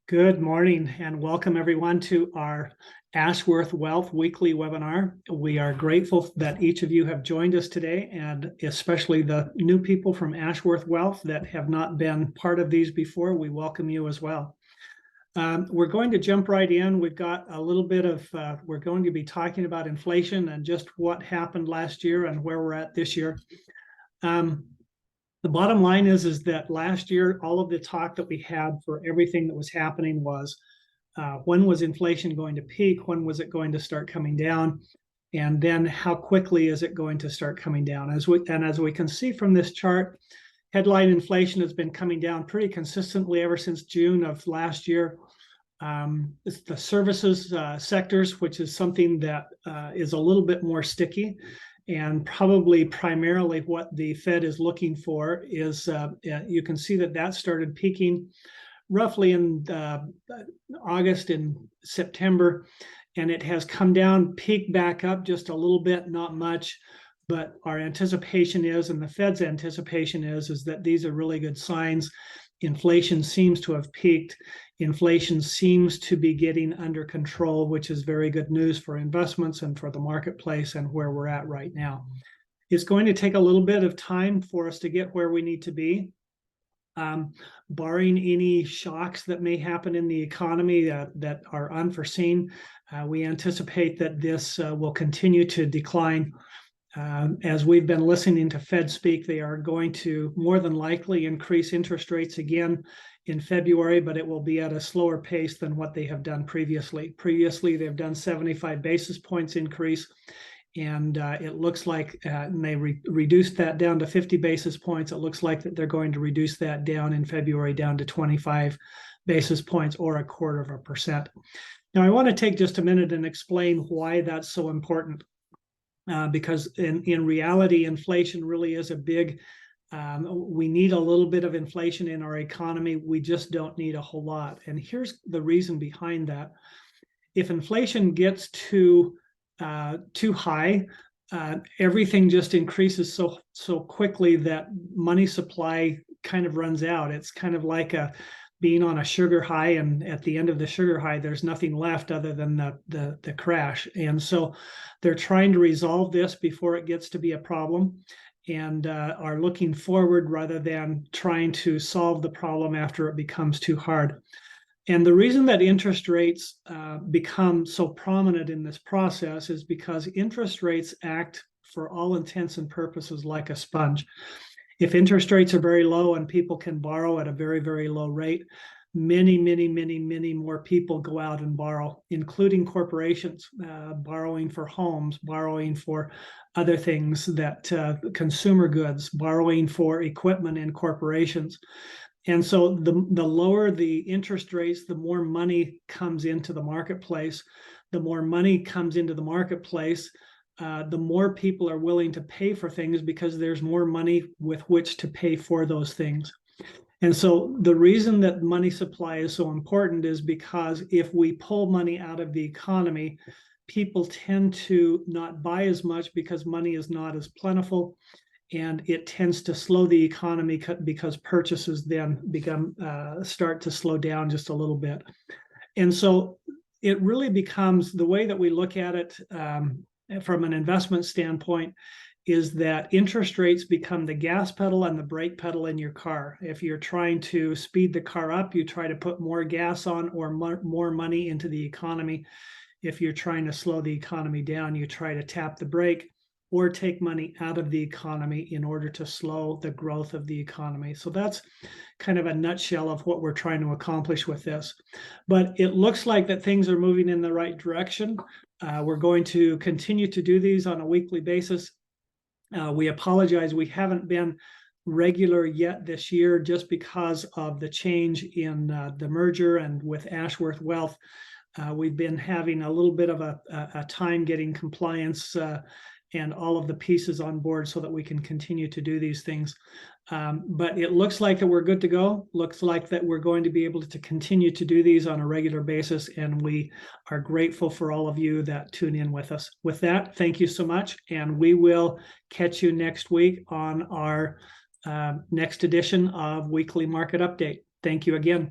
Good morning and welcome everyone to our Ashworth Wealth weekly webinar. We are grateful that each of you have joined us today, and especially the new people from Ashworth Wealth that have not been part of these before. We welcome you as well. We're going to jump right in. We've got a little bit of, we're going to be talking about inflation and just what happened last year and where we're at this year. The bottom line is that last year, all of the talk that we had for everything that was happening was when was inflation going to peak? When was it going to start coming down? And then how quickly is it going to start coming down? As we can see from this chart, headline inflation has been coming down pretty consistently ever since June of last year. It's the services sectors, which is something that is a little bit more sticky. And probably primarily what the Fed is looking for is, you can see that started peaking roughly in August and September, and it has come down, peaked back up just a little bit, not much. But our anticipation is, and the Fed's anticipation is that these are really good signs. Inflation seems to have peaked. Inflation seems to be getting under control, which is very good news for investments and for the marketplace and where we're at right now. It's going to take a little bit of time for us to get where we need to be. Barring any shocks that may happen in the economy that are unforeseen, we anticipate that this will continue to decline. As we've been listening to Fed speak, they are going to more than likely increase interest rates again in February, but it will be at a slower pace than what they have done previously. Previously, they've done 75 basis points increase, and it looks like and they reduced that down to 50 basis points. It looks like that they're going to reduce that down in February down to 25 basis points or 0.25%. Now, I want to take just a minute and explain why that's so important. Because in reality, inflation really is a big, we need a little bit of inflation in our economy. We just don't need a whole lot. And here's the reason behind that. If inflation gets too high, everything just increases so quickly that money supply kind of runs out. It's kind of like being on a sugar high, and at the end of the sugar high, there's nothing left other than the crash. And so they're trying to resolve this before it gets to be a problem, and are looking forward rather than trying to solve the problem after it becomes too hard. And the reason that interest rates become so prominent in this process is because interest rates act, for all intents and purposes, like a sponge. If interest rates are very low and people can borrow at a very, very low rate, many more people go out and borrow, including corporations, borrowing for homes, borrowing for other things, that consumer goods, borrowing for equipment in corporations. And so the lower the interest rates, the more money comes into the marketplace. The more money comes into the marketplace, the more people are willing to pay for things because there's more money with which to pay for those things. And so the reason that money supply is so important is because if we pull money out of the economy, people tend to not buy as much because money is not as plentiful, and it tends to slow the economy because purchases then start to slow down just a little bit. And so it really becomes, the way that we look at it from an investment standpoint, is that interest rates become the gas pedal and the brake pedal in your car. If you're trying to speed the car up, you try to put more gas on or more money into the economy. If you're trying to slow the economy down, you try to tap the brake or take money out of the economy in order to slow the growth of the economy. So that's kind of a nutshell of what we're trying to accomplish with this. But it looks like that things are moving in the right direction. We're going to continue to do these on a weekly basis. We apologize, we haven't been regular yet this year just because of the change in the merger and with Ashworth Wealth. We've been having a little bit of a time getting compliance and all of the pieces on board so that we can continue to do these things. But it looks like that we're good to go. Looks like that we're going to be able to continue to do these on a regular basis, and we are grateful for all of you that tune in with us. With that, thank you so much, and we will catch you next week on our next edition of Weekly Market Update. Thank you again.